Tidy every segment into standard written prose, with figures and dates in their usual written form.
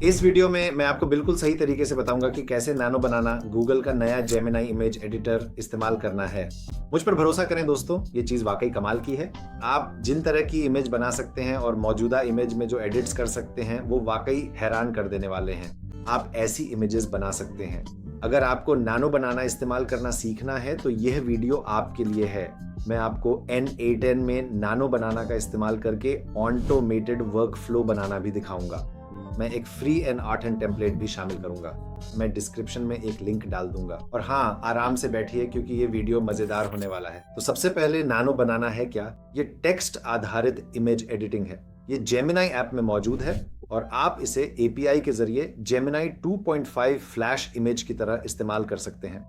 इस वीडियो में मैं आपको बिल्कुल सही तरीके से बताऊंगा कि कैसे नैनो बनाना, गूगल का नया जेमिनी इमेज एडिटर इस्तेमाल करना है। मुझ पर भरोसा करें दोस्तों, ये चीज वाकई कमाल की है। आप जिन तरह की इमेज बना सकते हैं और मौजूदा इमेज में जो एडिट्स कर सकते हैं वो वाकई हैरान कर देने वाले हैं। आप ऐसी इमेजेस बना सकते हैं। अगर आपको नैनो बनाना इस्तेमाल करना सीखना है तो यह वीडियो आपके लिए है। मैं आपको N8N में नैनो बनाना का इस्तेमाल करके ऑटोमेटेड वर्क फ्लो बनाना भी दिखाऊंगा। मैं एक फ्री N8N टेम्पलेट भी शामिल करूंगा। मैं डिस्क्रिप्शन में एक लिंक डाल दूंगा। और हाँ, आराम से बैठिए क्योंकि ये वीडियो मजेदार होने वाला है। तो सबसे पहले नैनो बनाना है क्या? ये टेक्स्ट आधारित इमेज एडिटिंग है। ये जेमिनी ऐप में मौजूद है और आप इसे API के जरिए जेमिनी 2.5 फ्लैश इमेज की तरह इस्तेमाल कर सकते हैं।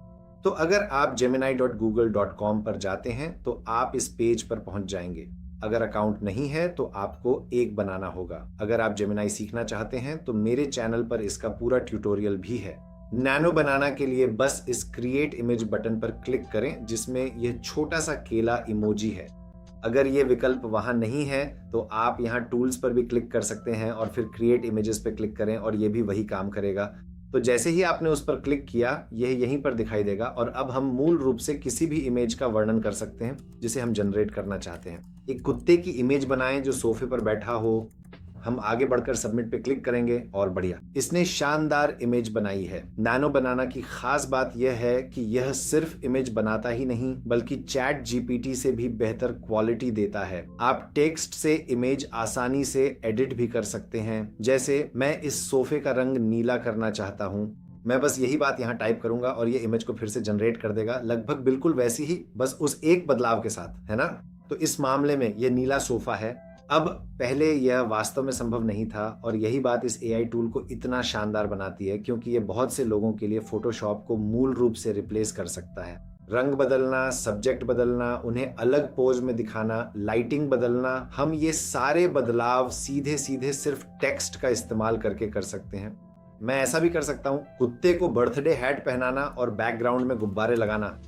तो अगर आप gemini.google.com पर जाते हैं तो आप इस पेज पर पहुंच जाएंगे। अगर अकाउंट नहीं है तो आपको एक बनाना होगा। अगर आप जेमिनी सीखना चाहते हैं तो मेरे चैनल पर इसका पूरा ट्यूटोरियल भी है। नैनो बनाना के लिए बस इस क्रिएट इमेज बटन पर क्लिक करें जिसमें यह छोटा सा केला इमोजी है। अगर ये विकल्प वहां नहीं है तो आप यहाँ टूल्स पर भी क्लिक कर सकते हैं और फिर क्रिएट इमेजेस पे क्लिक करें और ये भी वही काम करेगा। तो जैसे ही आपने उस पर क्लिक किया यह यहीं पर दिखाई देगा और अब हम मूल रूप से किसी भी इमेज का वर्णन कर सकते हैं जिसे हम जनरेट करना चाहते हैं। एक कुत्ते की इमेज बनाएं जो सोफे पर बैठा हो। हम आगे बढ़कर सबमिट पे क्लिक करेंगे और बढ़िया, इसने शानदार इमेज बनाई है। नैनो बनाना की खास बात यह है कि यह सिर्फ इमेज बनाता ही नहीं बल्कि चैट GPT से भी बेहतर क्वालिटी देता है। आप टेक्स्ट से इमेज आसानी से एडिट भी कर सकते हैं। जैसे मैं इस सोफे का रंग नीला करना चाहता हूँ, मैं बस यही बात यहाँ टाइप करूंगा और ये इमेज को फिर से जनरेट कर देगा, लगभग बिल्कुल वैसी ही, बस उस एक बदलाव के साथ, है ना? तो इस मामले में ये नीला सोफा है। अब पहले यह वास्तव में संभव नहीं था और यही बात इस AI टूल को इतना शानदार बनाती है क्योंकि ये बहुत से लोगों के लिए फोटोशॉप को मूल रूप से रिप्लेस कर सकता है। रंग बदलना, सब्जेक्ट बदलना, उन्हें अलग पोज में दिखाना, लाइटिंग बदलना, हम ये सारे बदलाव सीधे सीधे सिर्फ टेक्स्ट का इस्तेमाल करके कर सकते हैं। मैं ऐसा भी कर सकता हूँ, कुत्ते को बर्थडे हैट पहनाना और बैकग्राउंड में गुब्बारे लगाना।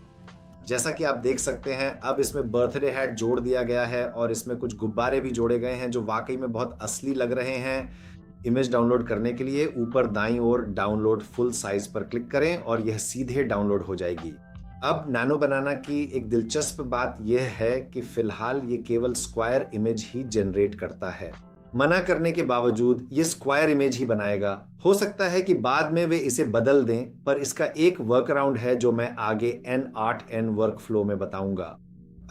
जैसा कि आप देख सकते हैं अब इसमें बर्थडे हैट जोड़ दिया गया है और इसमें कुछ गुब्बारे भी जोड़े गए हैं जो वाकई में बहुत असली लग रहे हैं। इमेज डाउनलोड करने के लिए ऊपर दाईं ओर डाउनलोड फुल साइज पर क्लिक करें और यह सीधे डाउनलोड हो जाएगी। अब नैनो बनाना की एक दिलचस्प बात यह है कि फिलहाल ये केवल स्क्वायर इमेज ही जनरेट करता है। मना करने के बावजूद ये स्क्वायर इमेज ही बनाएगा। हो सकता है कि बाद में वे इसे बदल दें, पर इसका एक वर्कअराउंड है जो मैं आगे N8N वर्क फ्लो में बताऊंगा।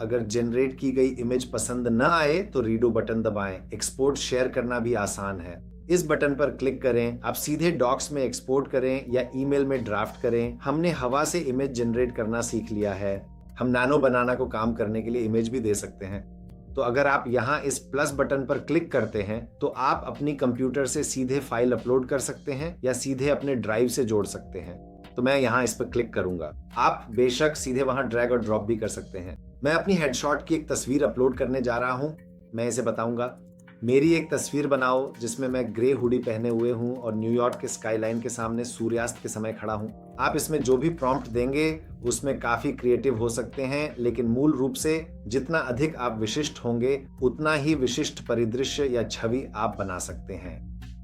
अगर जनरेट की गई इमेज पसंद न आए तो रीडो बटन दबाएं। एक्सपोर्ट शेयर करना भी आसान है। इस बटन पर क्लिक करें। आप सीधे डॉक्स में एक्सपोर्ट करें या ईमेल में ड्राफ्ट करें। हमने हवा से इमेज जनरेट करना सीख लिया है। हम नैनो बनाना को काम करने के लिए इमेज भी दे सकते हैं। तो अगर आप यहाँ इस प्लस बटन पर क्लिक करते हैं तो आप अपनी कंप्यूटर से सीधे फाइल अपलोड कर सकते हैं या सीधे अपने ड्राइव से जोड़ सकते हैं। तो मैं यहाँ इस पर क्लिक करूंगा। आप बेशक सीधे वहां ड्रैग और ड्रॉप भी कर सकते हैं। मैं अपनी हेडशॉट की एक तस्वीर अपलोड करने जा रहा हूँ। मैं इसे बताऊंगा, मेरी एक तस्वीर बनाओ जिसमें मैं ग्रे हुडी पहने हुए हूँ और न्यूयॉर्क के स्काईलाइन के सामने सूर्यास्त के समय खड़ा हूँ। आप इसमें जो भी प्रॉम्प्ट देंगे उसमें काफी क्रिएटिव हो सकते हैं, लेकिन मूल रूप से जितना अधिक आप विशिष्ट होंगे उतना ही विशिष्ट परिदृश्य या छवि आप बना सकते हैं।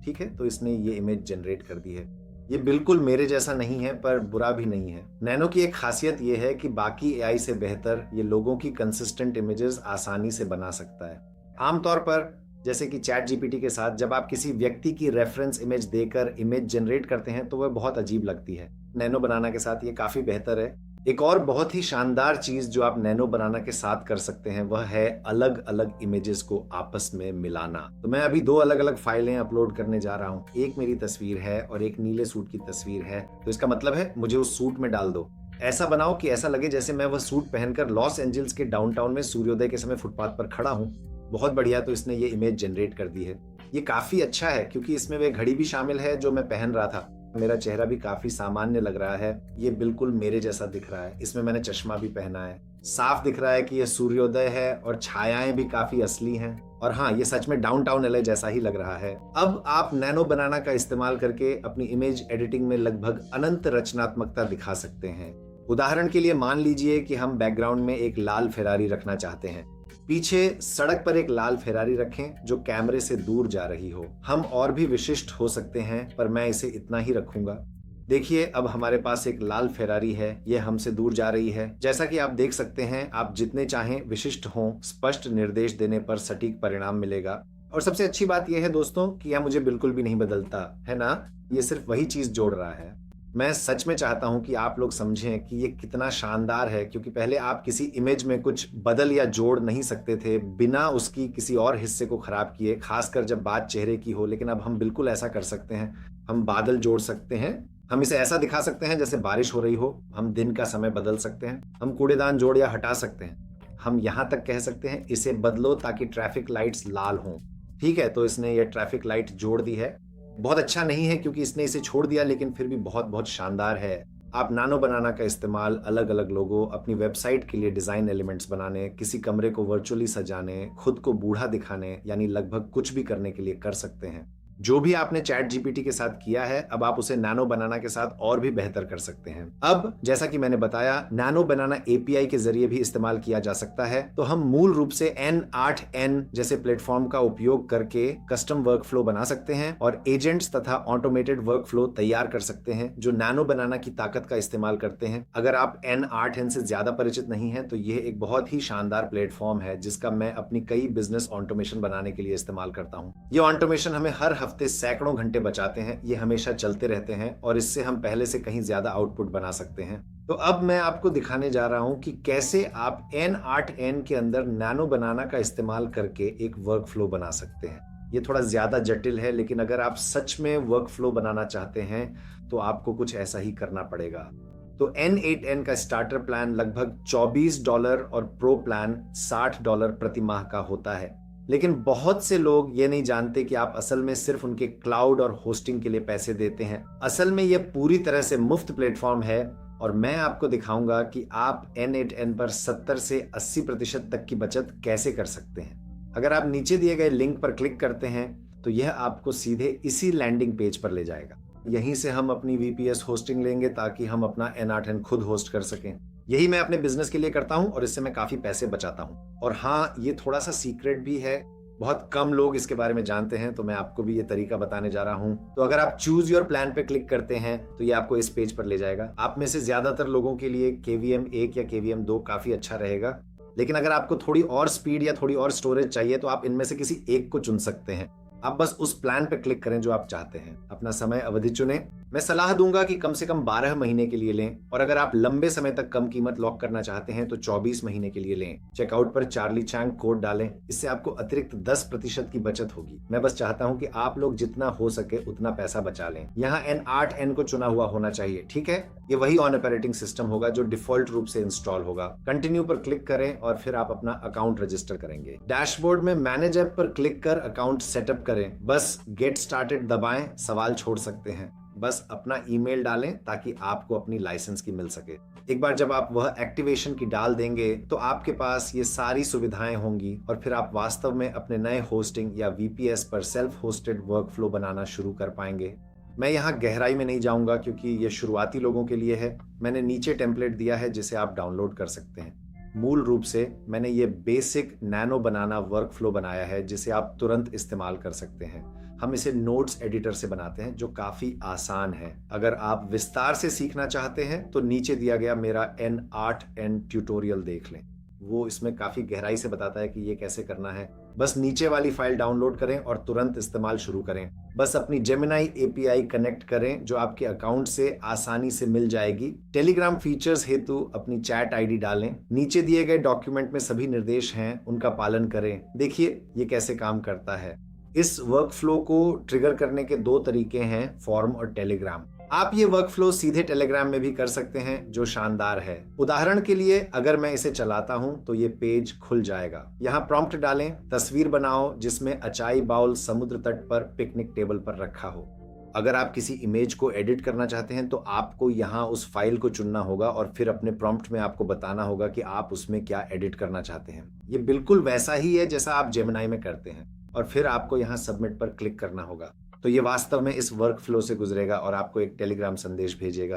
ठीक है, तो इसने ये इमेज जनरेट कर दी है। ये बिल्कुल मेरे जैसा नहीं है पर बुरा भी नहीं है। नैनो की एक खासियत ये है कि बाकी AI से बेहतर ये लोगों की कंसिस्टेंट इमेजेस आसानी से बना सकता है। आमतौर पर जैसे कि चैट GPT के साथ जब आप किसी व्यक्ति की रेफरेंस इमेज देकर इमेज जनरेट करते हैं तो वह बहुत अजीब लगती है। नैनो बनाना के साथ ये काफी बेहतर है। एक और बहुत ही शानदार चीज जो आप नैनो बनाना के साथ कर सकते हैं वह है अलग अलग इमेजेस को आपस में मिलाना। तो मैं अभी 2 अलग अलग फाइलें अपलोड करने जा रहा हूँ। एक मेरी तस्वीर है और एक नीले सूट की तस्वीर है। तो इसका मतलब है मुझे उस सूट में डाल दो। ऐसा बनाओ कि ऐसा लगे जैसे मैं वह सूट पहनकर लॉस एंजल्स के डाउनटाउन में सूर्योदय के समय फुटपाथ पर खड़ा हूँ। बहुत बढ़िया, तो इसने ये इमेज जनरेट कर दी है। ये काफी अच्छा है क्योंकि इसमें वह घड़ी भी शामिल है जो मैं पहन रहा था। मेरा चेहरा भी काफी सामान्य लग रहा है। ये बिल्कुल मेरे जैसा दिख रहा है। इसमें मैंने चश्मा भी पहना है। साफ दिख रहा है कि ये सूर्योदय है और छायाएं भी काफी असली हैं। और हाँ, ये सच में डाउनटाउन LA जैसा ही लग रहा है। अब आप नैनो बनाना का इस्तेमाल करके अपनी इमेज एडिटिंग में लगभग अनंत रचनात्मकता दिखा सकते हैं। उदाहरण के लिए मान लीजिए कि हम बैकग्राउंड में एक लाल फेरारी रखना चाहते हैं। पीछे सड़क पर एक लाल फेरारी रखें जो कैमरे से दूर जा रही हो। हम और भी विशिष्ट हो सकते हैं, पर मैं इसे इतना ही रखूंगा। देखिए, अब हमारे पास एक लाल फेरारी है, यह हमसे दूर जा रही है। जैसा कि आप देख सकते हैं, आप जितने चाहें विशिष्ट हों, स्पष्ट निर्देश देने पर सटीक परिणाम मिलेगा। और सबसे अच्छी बात यह है दोस्तों कि यह मुझे बिल्कुल भी नहीं बदलता है ना, ये सिर्फ वही चीज जोड़ रहा है। मैं सच में चाहता हूं कि आप लोग समझें कि ये कितना शानदार है, क्योंकि पहले आप किसी इमेज में कुछ बदल या जोड़ नहीं सकते थे बिना उसकी किसी और हिस्से को खराब किए, खासकर जब बात चेहरे की हो। लेकिन अब हम बिल्कुल ऐसा कर सकते हैं। हम बादल जोड़ सकते हैं, हम इसे ऐसा दिखा सकते हैं जैसे बारिश हो रही हो, हम दिन का समय बदल सकते हैं, हम कूड़ेदान जोड़ या हटा सकते हैं। हम यहाँ तक कह सकते हैं, इसे बदलो ताकि ट्रैफिक लाइट्स लाल हों। ठीक है, तो इसने ये ट्रैफिक लाइट जोड़ दी है। बहुत अच्छा नहीं है क्योंकि इसने इसे छोड़ दिया, लेकिन फिर भी बहुत बहुत शानदार है। आप नानो बनाना का इस्तेमाल अलग अलग लोगों, अपनी वेबसाइट के लिए डिजाइन एलिमेंट्स बनाने, किसी कमरे को वर्चुअली सजाने, खुद को बूढ़ा दिखाने, यानी लगभग कुछ भी करने के लिए कर सकते हैं। जो भी आपने चैट जीपीटी के साथ किया है, अब आप उसे नैनो बनाना के साथ और भी बेहतर कर सकते हैं। अब जैसा कि मैंने बताया, नैनो बनाना एपीआई के जरिए भी इस्तेमाल किया जा सकता है। तो हम मूल रूप से N8N जैसे प्लेटफॉर्म का उपयोग करके कस्टम वर्कफ्लो बना सकते हैं और एजेंट्स तथा ऑटोमेटेड वर्कफ्लो तैयार कर सकते हैं जो नैनो बनाना की ताकत का इस्तेमाल करते हैं। अगर आप N8N से ज्यादा परिचित नहीं है तो यह एक बहुत ही शानदार प्लेटफॉर्म है जिसका मैं अपनी कई बिजनेस ऑटोमेशन बनाने के लिए इस्तेमाल करता हूँ। ये ऑटोमेशन हमें हर हफ्ते सैकड़ों घंटे बचाते हैं, ये हमेशा चलते रहते हैं और इससे हम पहले से कहीं ज्यादा आउटपुट बना सकते हैं। तो अब मैं आपको दिखाने जा रहा हूं कि कैसे आप N8N के अंदर नैनो बनाना का इस्तेमाल करके एक वर्कफ्लो बना सकते हैं। ये थोड़ा ज्यादा जटिल है, लेकिन अगर आप सच में वर्कफ्लो बनाना चाहते हैं तो आपको कुछ ऐसा ही करना पड़ेगा। तो N8N का स्टार्टर प्लान लगभग $24 और प्रो प्लान $60 प्रति माह का होता है। लेकिन बहुत से लोग ये नहीं जानते कि आप असल में सिर्फ उनके क्लाउड और होस्टिंग के लिए पैसे देते हैं। असल में यह पूरी तरह से मुफ्त प्लेटफॉर्म है और मैं आपको दिखाऊंगा कि आप N8N पर 70 से 80% तक की बचत कैसे कर सकते हैं। अगर आप नीचे दिए गए लिंक पर क्लिक करते हैं तो यह आपको सीधे इसी लैंडिंग पेज पर ले जाएगा। यहीं से हम अपनी VPS होस्टिंग लेंगे ताकि हम अपना N8N खुद होस्ट कर सकें। यही मैं अपने बिजनेस के लिए करता हूं और इससे मैं काफी पैसे बचाता हूं। और हाँ, ये थोड़ा सा सीक्रेट भी है, बहुत कम लोग इसके बारे में जानते हैं, तो मैं आपको भी ये तरीका बताने जा रहा हूं। तो अगर आप चूज योर प्लान पे क्लिक करते हैं तो ये आपको इस पेज पर ले जाएगा। आप में से ज्यादातर लोगों के लिए KVM 1 या KVM 2 काफी अच्छा रहेगा, लेकिन अगर आपको थोड़ी और स्पीड या थोड़ी और स्टोरेज चाहिए तो आप इनमें से किसी एक को चुन सकते हैं। आप बस उस प्लान पे क्लिक करें जो आप चाहते हैं, अपना समय अवधि चुनें। मैं सलाह दूंगा कि कम से कम 12 महीने के लिए लें, और अगर आप लंबे समय तक कम कीमत लॉक करना चाहते हैं तो 24 महीने के लिए लें। चेकआउट पर चार्ली चैंग कोड डालें, इससे आपको अतिरिक्त 10% की बचत होगी। मैं बस चाहता हूं कि आप लोग जितना हो सके उतना पैसा बचा लें। यहाँ N8N को चुना हुआ होना चाहिए, ठीक है। ये वही ऑन ऑपरेटिंग सिस्टम होगा जो डिफॉल्ट रूप से इंस्टॉल होगा। कंटिन्यू पर क्लिक करें और फिर आप अपना अकाउंट रजिस्टर करेंगे। डैशबोर्ड में मैनेज ऐप पर क्लिक कर अकाउंट सेटअप करें। बस गेट स्टार्टेड दबाएं, सवाल छोड़ सकते हैं। बस अपना ईमेल डालें ताकि आपको अपनी लाइसेंस की मिल सके। एक बार जब आप वह एक्टिवेशन की डाल देंगे तो आपके पास ये सारी सुविधाएं होंगी और फिर आप वास्तव में अपने नए होस्टिंग या VPS पर सेल्फ होस्टेड वर्कफ्लो बनाना शुरू कर पाएंगे। मैं यहाँ गहराई में नहीं जाऊंगा क्योंकि ये शुरुआती लोगों के लिए है। मैंने नीचे टेम्पलेट दिया है जिसे आप डाउनलोड कर सकते हैं। मूल रूप से मैंने ये बेसिक नैनो बनाना वर्कफ्लो बनाया है जिसे आप तुरंत इस्तेमाल कर सकते हैं। हम इसे नोट्स एडिटर से बनाते हैं जो काफी आसान है। अगर आप विस्तार से सीखना चाहते हैं तो नीचे दिया गया मेरा N8N ट्यूटोरियल देख लें, वो इसमें काफी गहराई से बताता है कि ये कैसे करना है। बस नीचे वाली फाइल डाउनलोड करें और तुरंत इस्तेमाल शुरू करें। बस अपनी जेमिनी API कनेक्ट करें जो आपके अकाउंट से आसानी से मिल जाएगी। टेलीग्राम फीचर्स हेतु अपनी चैट ID डालें। नीचे दिए गए डॉक्यूमेंट में सभी निर्देश हैं, उनका पालन करें। देखिए ये कैसे काम करता है। इस वर्कफ्लो को ट्रिगर करने के 2 तरीके हैं, फॉर्म और टेलीग्राम। आप ये वर्कफ्लो सीधे टेलीग्राम में भी कर सकते हैं जो शानदार है। उदाहरण के लिए अगर मैं इसे चलाता हूं तो ये पेज खुल जाएगा। यहाँ प्रॉम्प्ट डालें, तस्वीर बनाओ जिसमें अचाई बाउल समुद्र तट पर पिकनिक टेबल पर रखा हो। अगर आप किसी इमेज को एडिट करना चाहते हैं तो आपको यहाँ उस फाइल को चुनना होगा और फिर अपने प्रॉम्प्ट में आपको बताना होगा कि आप उसमें क्या एडिट करना चाहते हैं। ये बिल्कुल वैसा ही है जैसा आप जेमिनी में करते हैं और फिर आपको यहाँ सबमिट पर क्लिक करना होगा। तो ये वास्तव में इस वर्कफ्लो से गुजरेगा और आपको एक टेलीग्राम संदेश भेजेगा।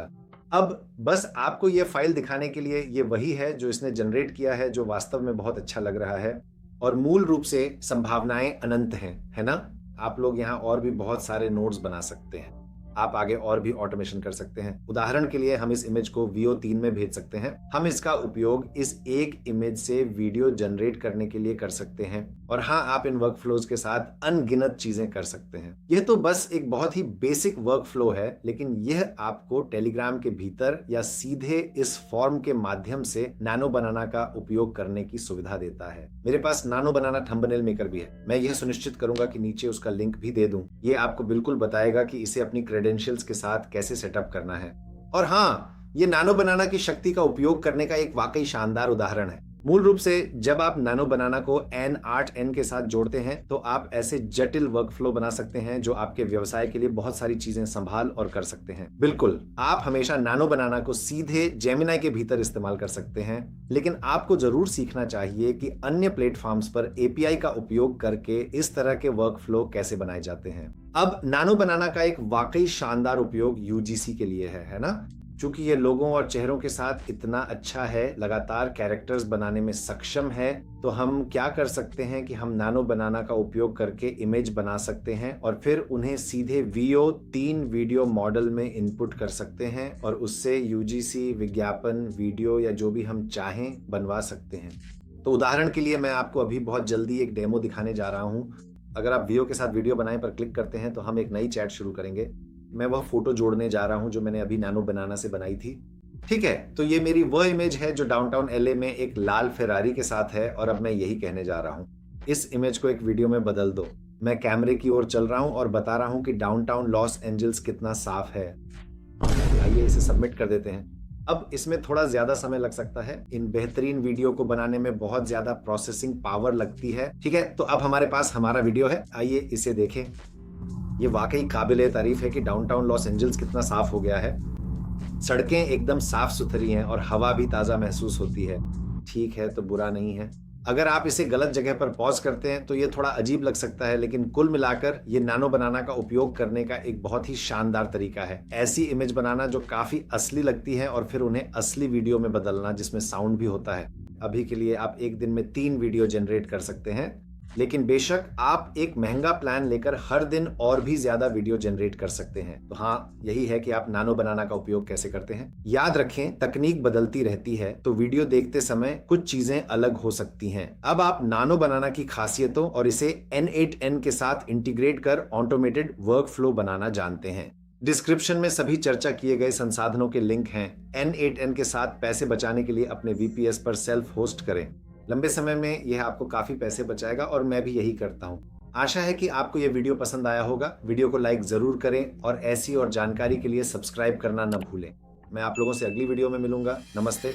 अब बस आपको ये फाइल दिखाने के लिए ये वही है जो इसने जनरेट किया है, जो वास्तव में बहुत अच्छा लग रहा है। और मूल रूप से संभावनाएं अनंत हैं, है ना। आप लोग यहाँ और भी बहुत सारे नोड्स बना सकते हैं, आप आगे और भी ऑटोमेशन कर सकते हैं। उदाहरण के लिए हम इस इमेज को VO3 में भेज सकते हैं। हम इसका उपयोग इस एक इमेज से वीडियो जनरेट करने के लिए कर सकते हैं। और हाँ, आप इन वर्कफ्लोज के साथ अनगिनत चीजें कर सकते हैं। यह तो बस एक बहुत ही बेसिक वर्कफ्लो है, लेकिन यह आपको टेलीग्राम के भीतर या सीधे इस फॉर्म के माध्यम से नैनो बनाना का उपयोग करने की सुविधा देता है। मेरे पास नैनो बनाना थंबनेल मेकर भी है। मैं यह सुनिश्चित करूंगा कि नीचे उसका लिंक भी दे दूं। ये आपको बिल्कुल बताएगा कि इसे अपनी क्रेडेंशियल्स के साथ कैसे सेटअप करना है। और हाँ, ये नैनो बनाना की शक्ति का उपयोग करने का एक वाकई शानदार उदाहरण है। मूल रूप से जब आप नैनो बनाना को N8N के साथ जोड़ते हैं तो आप ऐसे जटिल वर्कफ्लो बना सकते हैं जो आपके व्यवसाय के लिए बहुत सारी चीजें संभाल और कर सकते हैं। बिल्कुल, आप हमेशा नैनो बनाना को सीधे जेमिनाई के भीतर इस्तेमाल कर सकते हैं, लेकिन आपको जरूर सीखना चाहिए कि अन्य प्लेटफॉर्म्स पर API का उपयोग करके इस तरह के वर्कफ्लो कैसे बनाए जाते हैं। अब नैनो बनाना का एक वाकई शानदार उपयोग UGC के लिए है ना। चूंकि ये लोगों और चेहरों के साथ इतना अच्छा है, लगातार कैरेक्टर्स बनाने में सक्षम है, तो हम क्या कर सकते हैं कि हम नैनो बनाना का उपयोग करके इमेज बना सकते हैं और फिर उन्हें सीधे VO3 वीडियो मॉडल में इनपुट कर सकते हैं और उससे UGC विज्ञापन, वीडियो या जो भी हम चाहें बनवा सकते हैं। तो उदाहरण के लिए मैं आपको अभी बहुत जल्दी एक डेमो दिखाने जा रहा हूँ। अगर आप VO के साथ वीडियो बनाए पर क्लिक करते हैं तो हम एक नई चैट शुरू करेंगे। मैं वह फोटो जोड़ने जा रहा हूं जो मैंने अभी नैनो बनाना से बनाई थी। ठीक है, तो ये मेरी वह इमेज है जो डाउनटाउन LA में एक लाल फेरारी के साथ है और अब मैं यही कहने जा रहा हूं, इस इमेज को एक वीडियो में बदल दो। मैं कैमरे की ओर चल रहा हूं और बता रहा हूं कि डाउनटाउन लॉस एंजल्स कितना साफ है। आइए इसे सबमिट कर देते हैं। अब इसमें थोड़ा ज्यादा समय लग सकता है। इन बेहतरीन वीडियो को बनाने में बहुत ज्यादा प्रोसेसिंग पावर लगती है। ठीक है, तो अब हमारे पास हमारा वीडियो है, आइए इसे देखें। ये वाकई काबिले तारीफ है कि डाउनटाउन लॉस एंजल्स कितना साफ हो गया है। सड़कें एकदम साफ सुथरी हैं और हवा भी ताजा महसूस होती है। ठीक है, तो बुरा नहीं है। अगर आप इसे गलत जगह पर पॉज करते हैं तो ये थोड़ा अजीब लग सकता है, लेकिन कुल मिलाकर ये नैनो बनाना का उपयोग करने का एक बहुत ही शानदार तरीका है। ऐसी इमेज बनाना जो काफी असली लगती है और फिर उन्हें असली वीडियो में बदलना जिसमें साउंड भी होता है। अभी के लिए आप एक दिन में 3 वीडियो जनरेट कर सकते हैं, लेकिन बेशक आप एक महंगा प्लान लेकर हर दिन और भी ज्यादा वीडियो जनरेट कर सकते हैं। तो हाँ, यही है कि आप नैनो बनाना का उपयोग कैसे करते हैं। याद रखें, तकनीक बदलती रहती है, तो वीडियो देखते समय कुछ चीजें अलग हो सकती हैं। अब आप नैनो बनाना की खासियतों और इसे N8N के साथ इंटीग्रेट कर ऑटोमेटेड वर्कफ्लो बनाना जानते हैं। डिस्क्रिप्शन में सभी चर्चा किए गए संसाधनों के लिंक हैं। N8N के साथ पैसे बचाने के लिए अपने VPS पर सेल्फ होस्ट करें। लंबे समय में यह आपको काफी पैसे बचाएगा और मैं भी यही करता हूँ। आशा है कि आपको यह वीडियो पसंद आया होगा। वीडियो को लाइक जरूर करें और ऐसी और जानकारी के लिए सब्सक्राइब करना न भूलें। मैं आप लोगों से अगली वीडियो में मिलूंगा। नमस्ते।